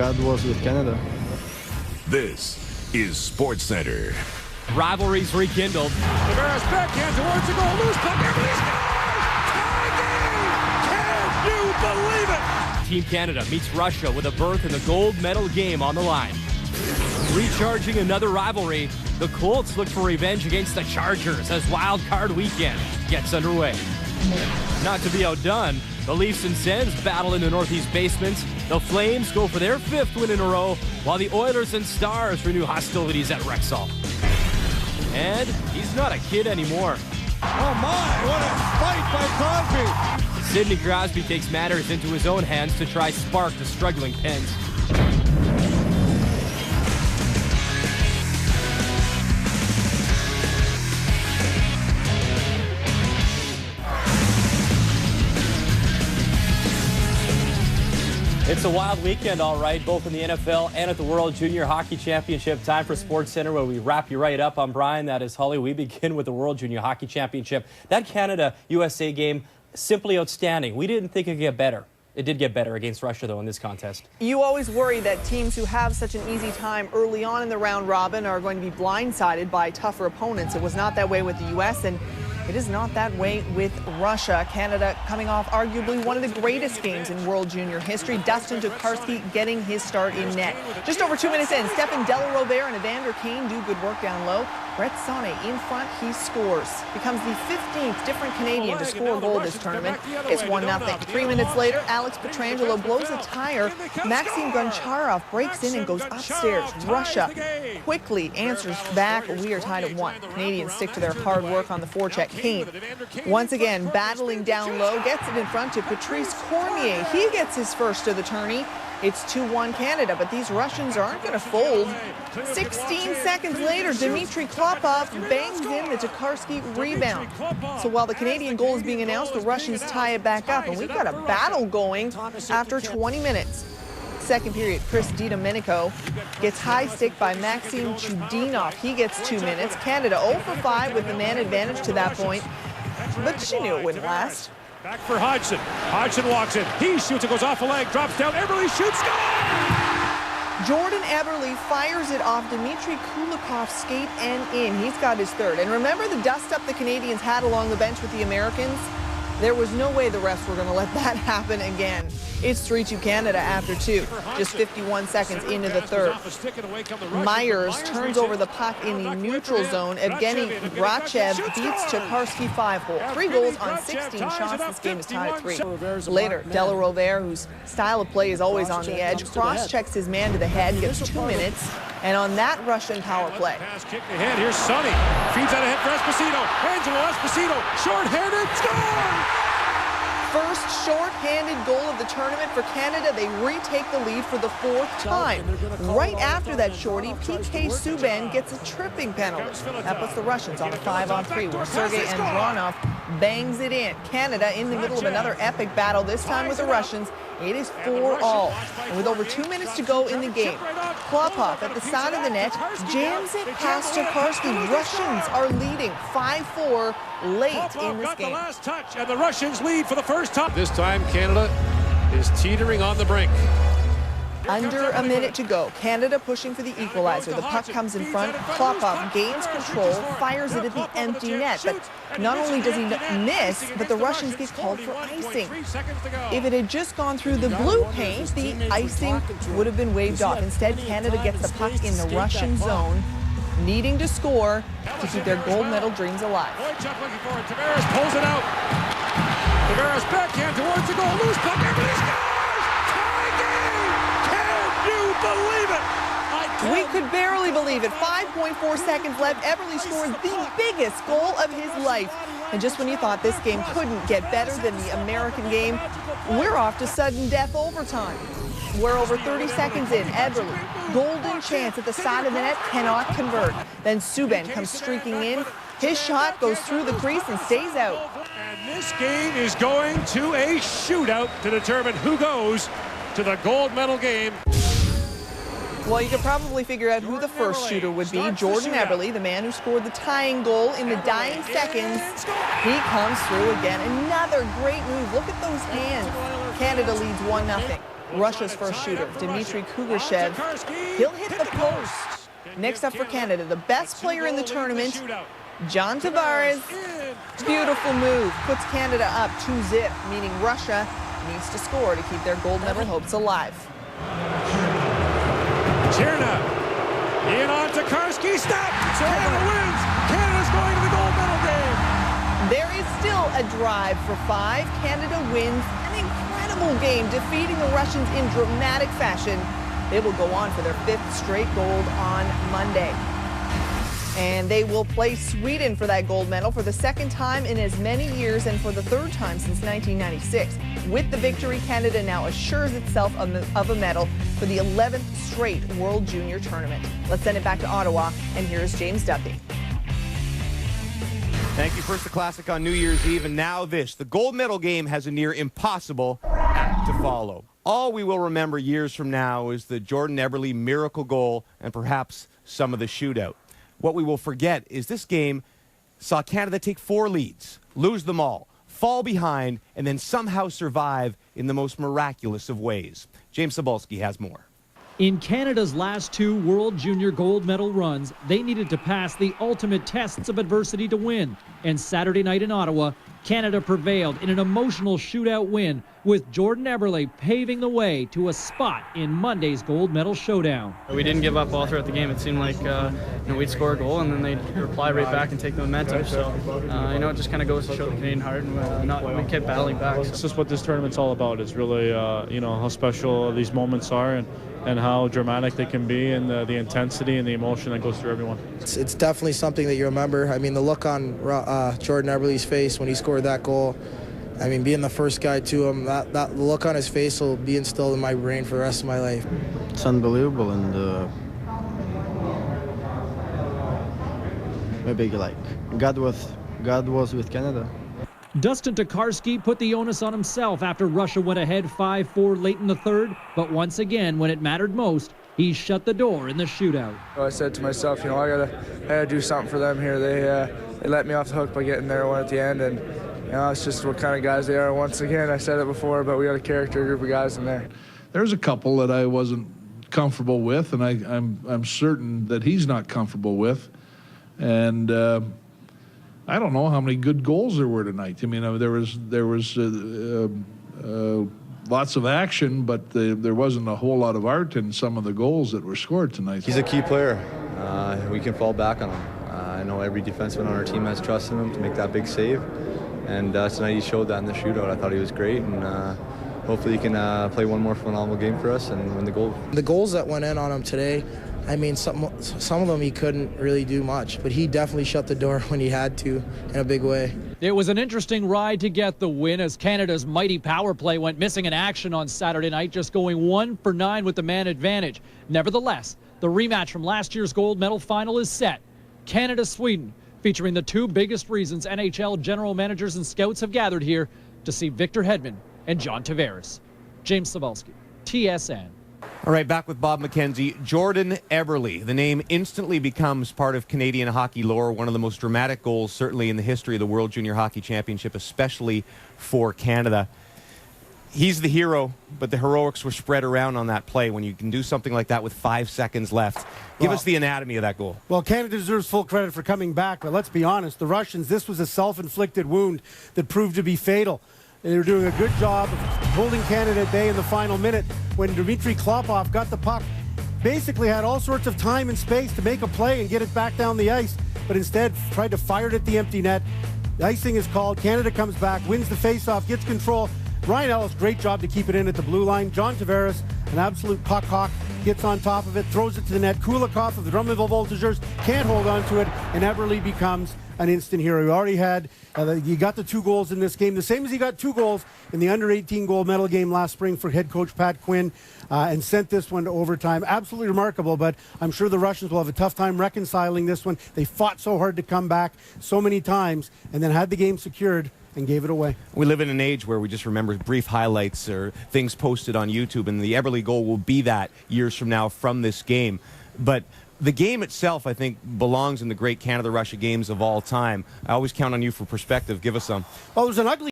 God was with Canada. This is SportsCenter. Rivalries rekindled. Tavares backhand towards the goal. Loose puck. Everybody scores! Tie game! Can you believe it? Team Canada meets Russia with a berth in the gold medal game on the line. Recharging another rivalry, the Colts look for revenge against the Chargers as Wild Card Weekend gets underway. Not to be outdone, the Leafs and Sens battle in the Northeast basements. The Flames go for their 5th win in a row, while the Oilers and Stars renew hostilities at Rexall. And he's not a kid anymore. Oh my, what a fight by Crosby! Sidney Crosby takes matters into his own hands to try spark the struggling Pens. It's a wild weekend, all right, both in the NFL and at the World Junior Hockey Championship. Time for SportsCenter, where we wrap you right up. I'm Brian. That is Holly. We begin with the World Junior Hockey Championship. That Canada-USA game, simply outstanding. We didn't think it could get better. It did get better against Russia, though, in this contest. You always worry that teams who have such an easy time early on in the round robin are going to be blindsided by tougher opponents. It was not that way with the U.S., and it is not that way with Russia. Canada coming off arguably one of the greatest games in World Junior history. Dustin Tokarski getting his start in net. Just over 2 minutes in, Stefan Delarovere and Evander Kane do good work down low. Brett Sonne in front, he scores. Becomes the 15th different Canadian to score a goal this tournament. It's 1-0. 3 minutes later, Alex Pietrangelo blows a tire. Maxim Goncharov breaks in and goes upstairs. Russia quickly answers back. We are tied at 1. Canadians stick to their hard work on the forecheck. Kane, once again, battling down low, gets it in front to Patrice Cormier. He gets his first of the tourney. It's 2-1 Canada, but these Russians aren't going to fold. 16 seconds later, Dmitry Klopov bangs in the Tokarski rebound. So while the Canadian goal is being announced, the Russians tie it back up, and we've got a battle going after 20 minutes. Second period, Chris DiDomenico gets high stick by Maxim Chudinov. He gets 2 minutes. Canada 0 for 5 with the man advantage to that point, but she knew it wouldn't last. Back for Hodgson. Hodgson walks in. He shoots. It goes off a leg. Drops down. Eberle shoots. Score! Jordan Eberle fires it off Dmitry Kulikov's skate and in. He's got his third. And remember the dust-up the Canadians had along the bench with the Americans? There was no way the refs were going to let that happen again. It's 3-2 Canada after 2, just 51 seconds into the third. Myers turns over the puck in the neutral zone. Evgeny Brachev beats Tokarski 5-hole. 3 goals on 16 shots. This game is tied at 3. Later, Delarovere, whose style of play is always on the edge, cross-checks his man to the head, gets 2 minutes, and on that Russian power play. Pass kick ahead. Here's Sonny. Feeds out ahead for Esposito. Angelo Esposito. Short-handed. Score! First short-handed goal of the tournament for Canada. They retake the lead for the 4th time. Right after that shorty, PK Subban gets a tripping penalty. That puts the Russians on a 5-on-3 where Sergei Andronov bangs it in. Canada in the middle of another epic battle, this time with the Russians. It is 4-all. And with over 2 minutes to go in the game, Klopov at the side of the net jams it past Tokarski. Russians are leading 5-4 late in this game. Last touch, and the Russians lead for the first time. This time, Canada is teetering on the brink. Under a minute to go. Canada pushing for the equalizer. The puck comes in front. Klopov gains control, fires it at the empty net. But not only does he miss, but the Russians get called for icing. If it had just gone through the blue paint, the icing would have been waved off. Instead, Canada gets the puck in the Russian zone, needing to score to keep their gold medal dreams alive. Boychuk looking for it. Tavares pulls it out. Tavares backhand towards the goal. Loose puck. Everybody scores! Believe it! We could barely believe it. 5.4 seconds left. Eberle scores the biggest goal of his life. And just when you thought this game couldn't get better than the American game, we're off to sudden death overtime. We're over 30 seconds in. Eberle, golden chance at the side of the net, cannot convert. Then Subban comes streaking in. His shot goes through the crease and stays out. And this game is going to a shootout to determine who goes to the gold medal game. Well, you could probably figure out who the first shooter would be. Jordan Eberle, the man who scored the tying goal in the dying seconds. He comes through again. Another great move. Look at those hands. Canada leads 1-0. Russia's first shooter, Dmitry Kugershev. He'll hit the post. Next up for Canada, the best player in the tournament, John Tavares. Beautiful move. Puts Canada up 2-0, meaning Russia needs to score to keep their gold medal hopes alive. Cherna in on Tokarski. Stop! Canada wins! Canada's going to the gold medal game! There is still a drive for 5. Canada wins an incredible game, defeating the Russians in dramatic fashion. They will go on for their 5th straight gold on Monday. And they will play Sweden for that gold medal for the 2nd time in as many years and for the 3rd time since 1996. With the victory, Canada now assures itself of a medal for the 11th straight World Junior Tournament. Let's send it back to Ottawa, and here's James Duthie. Thank you. First the Classic on New Year's Eve, and now this. The gold medal game has a near impossible act to follow. All we will remember years from now is the Jordan Eberle miracle goal and perhaps some of the shootout. What we will forget is this game saw Canada take 4 leads, lose them all, fall behind, and then somehow survive in the most miraculous of ways. James Cybulski has more. In Canada's last 2 World Junior gold medal runs, they needed to pass the ultimate tests of adversity to win. And Saturday night in Ottawa, Canada prevailed in an emotional shootout win, with Jordan Eberle paving the way to a spot in Monday's gold medal showdown. We didn't give up all throughout the game. It seemed like we'd score a goal and then they'd reply right back and take the momentum. So it just kind of goes to show the Canadian heart, and we kept battling back. It's just what this tournament's all about. It's really how special these moments are and how dramatic they can be, and the intensity and the emotion that goes through everyone. It's definitely something that you remember. I mean, the look on Jordan Eberle's face when he scored that goal, I mean, being the first guy to him, that look on his face will be instilled in my brain for the rest of my life. It's unbelievable, and maybe God was with Canada. Dustin Tokarski put the onus on himself after Russia went ahead 5-4 late in the 3rd, but once again, when it mattered most, he shut the door in the shootout. I said to myself, I gotta do something for them here. They let me off the hook by getting their one at the end, and it's just what kind of guys they are. Once again, I said it before, but we got a character group of guys in there. There's a couple that I wasn't comfortable with, and I'm certain that he's not comfortable with, and I don't know how many good goals there were tonight. I mean, there was lots of action, but there wasn't a whole lot of art in some of the goals that were scored tonight. He's a key player. We can fall back on him. I know every defenseman on our team has trust in him to make that big save, and tonight he showed that in the shootout. I thought he was great, and hopefully he can play one more phenomenal game for us and win the gold. The goals that went in on him today, I mean, some of them he couldn't really do much, but he definitely shut the door when he had to in a big way. It was an interesting ride to get the win as Canada's mighty power play went missing in action on Saturday night, just going 1 for 9 with the man advantage. Nevertheless, the rematch from last year's gold medal final is set. Canada-Sweden, featuring the 2 biggest reasons NHL general managers and scouts have gathered here to see Victor Hedman and John Tavares. James Cybulski, TSN. All right, back with Bob McKenzie. Jordan Eberle. The name instantly becomes part of Canadian hockey lore. One of the most dramatic goals, certainly in the history of the World Junior Hockey Championship, especially for Canada. He's the hero, but the heroics were spread around on that play. When you can do something like that with 5 seconds left, give us the anatomy of that goal. Well, Canada deserves full credit for coming back, but let's be honest, the Russians, this was a self-inflicted wound that proved to be fatal. They were doing a good job of holding Canada at bay in the final minute when Dmitry Klopov got the puck. Basically had all sorts of time and space to make a play and get it back down the ice, but instead tried to fire it at the empty net. The icing is called. Canada comes back, wins the faceoff, gets control. Ryan Ellis, great job to keep it in at the blue line. John Tavares, an absolute puck hawk, gets on top of it, throws it to the net. Kulikov of the Drummondville Voltigeurs can't hold on to it, and Eberle becomes an instant hero. He already had, he got the 2 goals in this game, the same as he got 2 goals in the under-18 gold medal game last spring for head coach Pat Quinn, and sent this one to overtime. Absolutely remarkable, but I'm sure the Russians will have a tough time reconciling this one. They fought so hard to come back so many times, and then had the game secured and gave it away. We live in an age where we just remember brief highlights or things posted on YouTube, and the Eberle goal will be that years from now from this game. But the game itself, I think, belongs in the great Canada-Russia games of all time. I always count on you for perspective. Give us some. Well, there's an ugly